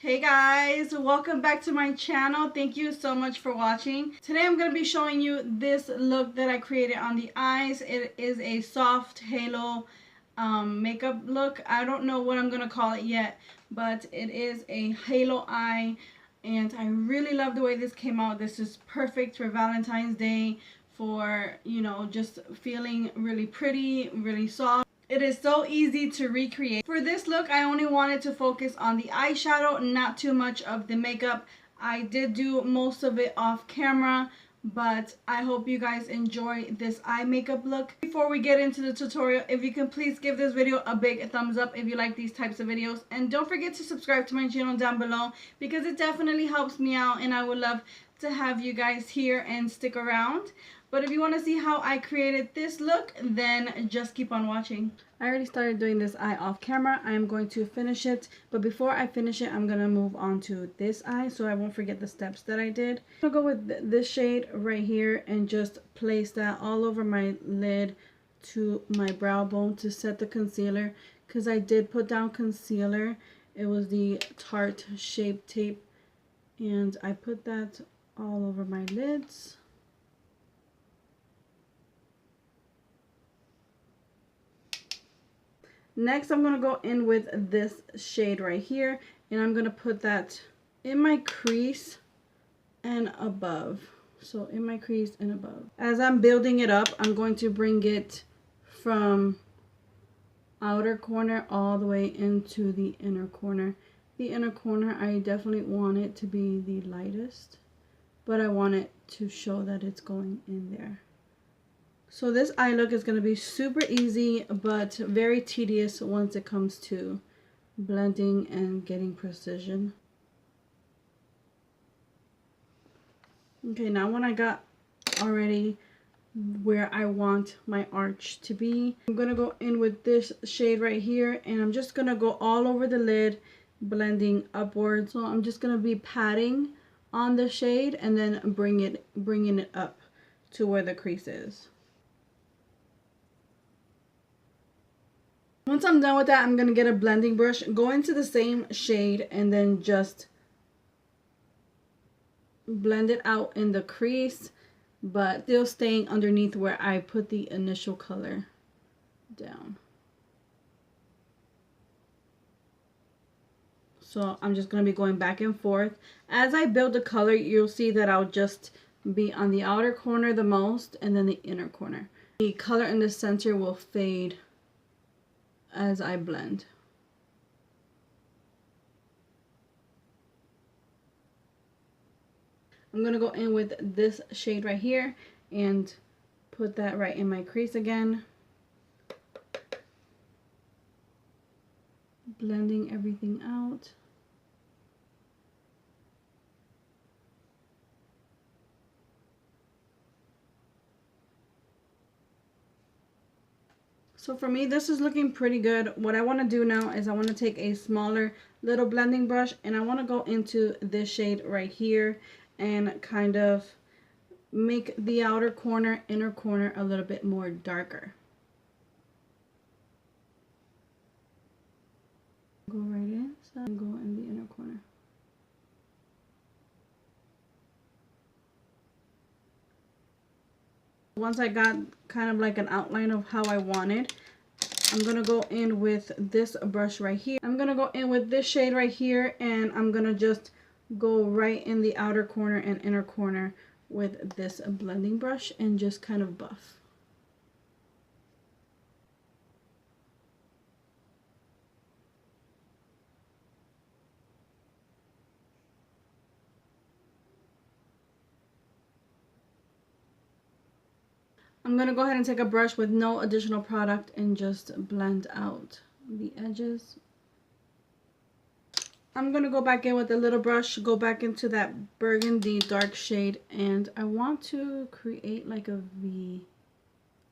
Hey guys, welcome back to my channel. Thank you so much for watching. Today I'm going to be showing you this look that I created on the eyes. It is a soft halo makeup look. I don't know what I'm going to call it yet, but it is a halo eye, and I really love the way this came out. This is perfect for Valentine's Day, for, you know, just feeling really pretty, really soft. It is so easy to recreate. For this look, I only wanted to focus on the eyeshadow, not too much of the makeup. I did do most of it off camera, but I hope you guys enjoy this eye makeup look. Before we get into the tutorial, if you can please give this video a big thumbs up if you like these types of videos. And don't forget to subscribe to my channel down below, because it definitely helps me out and I would love to have you guys here and stick around. But if you want to see how I created this look, then just keep on watching. I already started doing this eye off camera. I am going to finish it. But before I finish it, I'm going to move on to this eye so I won't forget the steps that I did. I'll go with this shade right here and just place that all over my lid to my brow bone to set the concealer. Because I did put down concealer. It was the Tarte Shape Tape. And I put that all over my lids. Next, I'm going to go in with this shade right here, and I'm going to put that in my crease and above. So in my crease and above. As I'm building it up, I'm going to bring it from outer corner all the way into the inner corner. The inner corner, I definitely want it to be the lightest, but I want it to show that it's going in there. So this eye look is going to be super easy, but very tedious once it comes to blending and getting precision. Okay, now when I got already where I want my arch to be, I'm going to go in with this shade right here, and I'm just going to go all over the lid, blending upwards. So I'm just going to be patting on the shade and then bringing it up to where the crease is. Once I'm done with that, I'm going to get a blending brush, go into the same shade, and then just blend it out in the crease, but still staying underneath where I put the initial color down. So I'm just going to be going back and forth. As I build the color, you'll see that I'll just be on the outer corner the most, and then the inner corner. The color in the center will fade as I blend. I'm going to go in with this shade right here and put that right in my crease again. Blending everything out. So for me, this is looking pretty good. What I want to do now is I want to take a smaller little blending brush, and I want to go into this shade right here and kind of make the outer corner, inner corner a little bit more darker. Go right in, so go in the inner corner. Once I got kind of like an outline of how I wanted, I'm going to go in with this brush right here. I'm going to go in with this shade right here, and I'm going to just go right in the outer corner and inner corner with this blending brush and just kind of buff. I'm going to go ahead and take a brush with no additional product and just blend out the edges. I'm going to go back in with a little brush, go back into that burgundy dark shade, and I want to create like a V,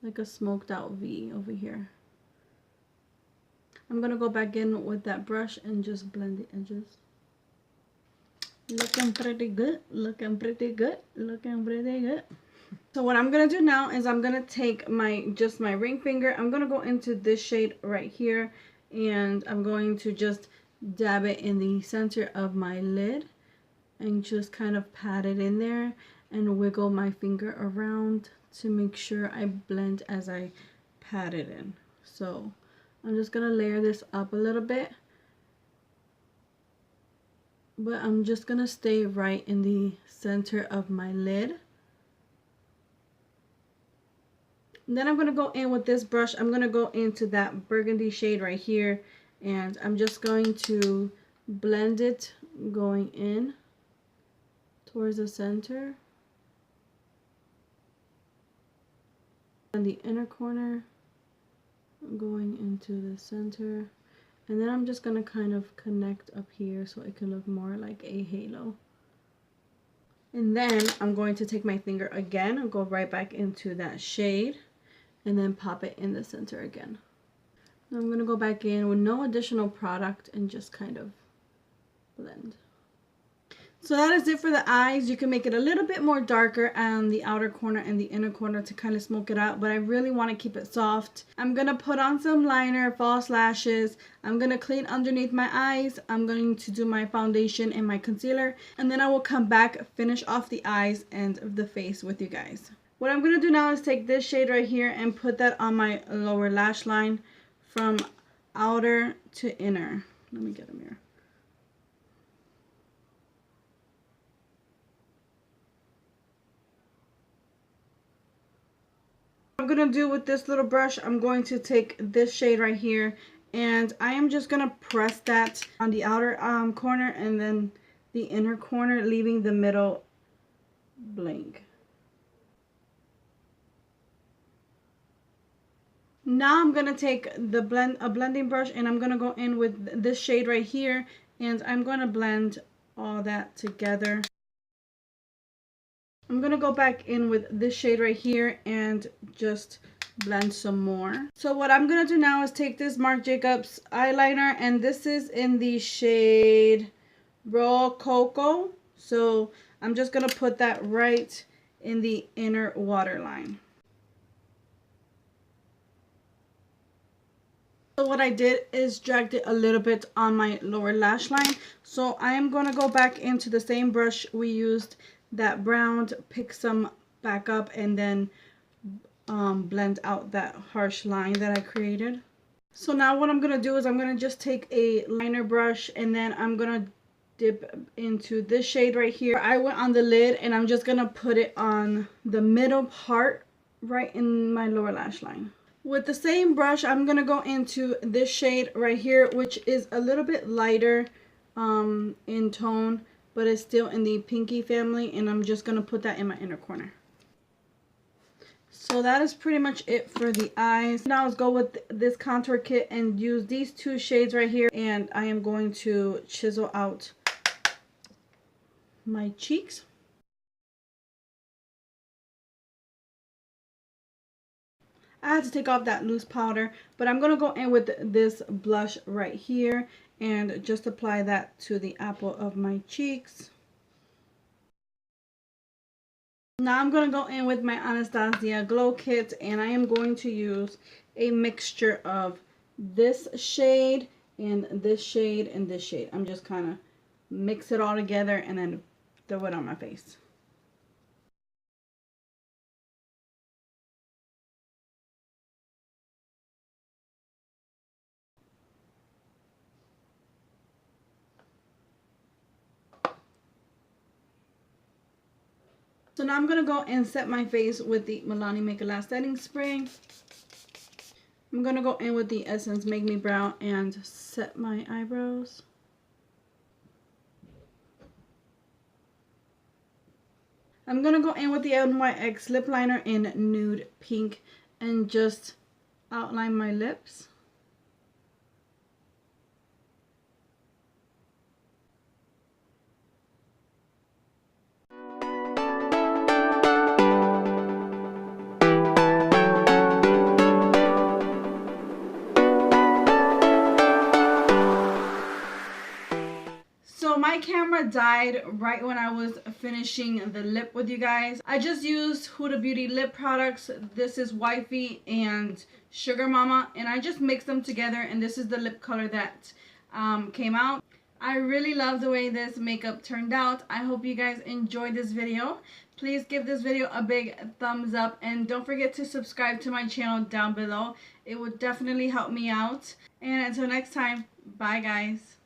like a smoked out V over here. I'm going to go back in with that brush and just blend the edges. Looking pretty good, looking pretty good, looking pretty good. So what I'm going to do now is I'm going to take just my ring finger. I'm going to go into this shade right here, and I'm going to just dab it in the center of my lid and just kind of pat it in there and wiggle my finger around to make sure I blend as I pat it in. So I'm just gonna layer this up a little bit, but I'm just gonna stay right in the center of my lid. And then I'm gonna go in with this brush. I'm gonna go into that burgundy shade right here, and I'm just going to blend it going in towards the center and the inner corner going into the center, and then I'm just going to kind of connect up here so it can look more like a halo. And then I'm going to take my finger again and go right back into that shade and then pop it in the center again. Now I'm going to go back in with no additional product and just kind of blend. So that is it for the eyes. You can make it a little bit more darker on the outer corner and the inner corner to kind of smoke it out, but I really want to keep it soft. I'm going to put on some liner, false lashes. I'm going to clean underneath my eyes. I'm going to do my foundation and my concealer, and then I will come back, finish off the eyes and the face with you guys. What I'm going to do now is take this shade right here and put that on my lower lash line from outer to inner. Let me get a mirror. What I'm going to do with this little brush, I'm going to take this shade right here and I am just going to press that on the outer corner and then the inner corner, leaving the middle blank. Now I'm going to take the blending brush and I'm going to go in with this shade right here and I'm going to blend all that together. I'm going to go back in with this shade right here and just blend some more. So what I'm going to do now is take this Marc Jacobs eyeliner, and this is in the shade Raw Cocoa. So I'm just going to put that right in the inner waterline. So what I did is dragged it a little bit on my lower lash line. So I am going to go back into the same brush we used, that brown, pick some back up and then blend out that harsh line that I created. So now what I'm going to do is I'm going to just take a liner brush and then I'm going to dip into this shade right here. I went on the lid and I'm just going to put it on the middle part right in my lower lash line. With the same brush, I'm going to go into this shade right here, which is a little bit lighter in tone, but it's still in the pinky family, and I'm just going to put that in my inner corner. So that is pretty much it for the eyes. Now let's go with this contour kit and use these two shades right here, and I am going to chisel out my cheeks. I had to take off that loose powder, but I'm going to go in with this blush right here and just apply that to the apple of my cheeks. Now I'm going to go in with my Anastasia Glow Kit, and I am going to use a mixture of this shade and this shade and this shade. I'm just kind of mix it all together and then throw it on my face. So now I'm going to go and set my face with the Milani Make It Last Setting Spray. I'm going to go in with the Essence Make Me Brow and set my eyebrows. I'm going to go in with the NYX Lip Liner in Nude Pink and just outline my lips. So my camera died right when I was finishing the lip with you guys. I just used Huda Beauty lip products. This is Wifey and Sugar Mama, and I just mixed them together, and this is the lip color that came out. I really love the way this makeup turned out. I hope you guys enjoyed this video. Please give this video a big thumbs up and don't forget to subscribe to my channel down below. It would definitely help me out. And until next time, bye guys.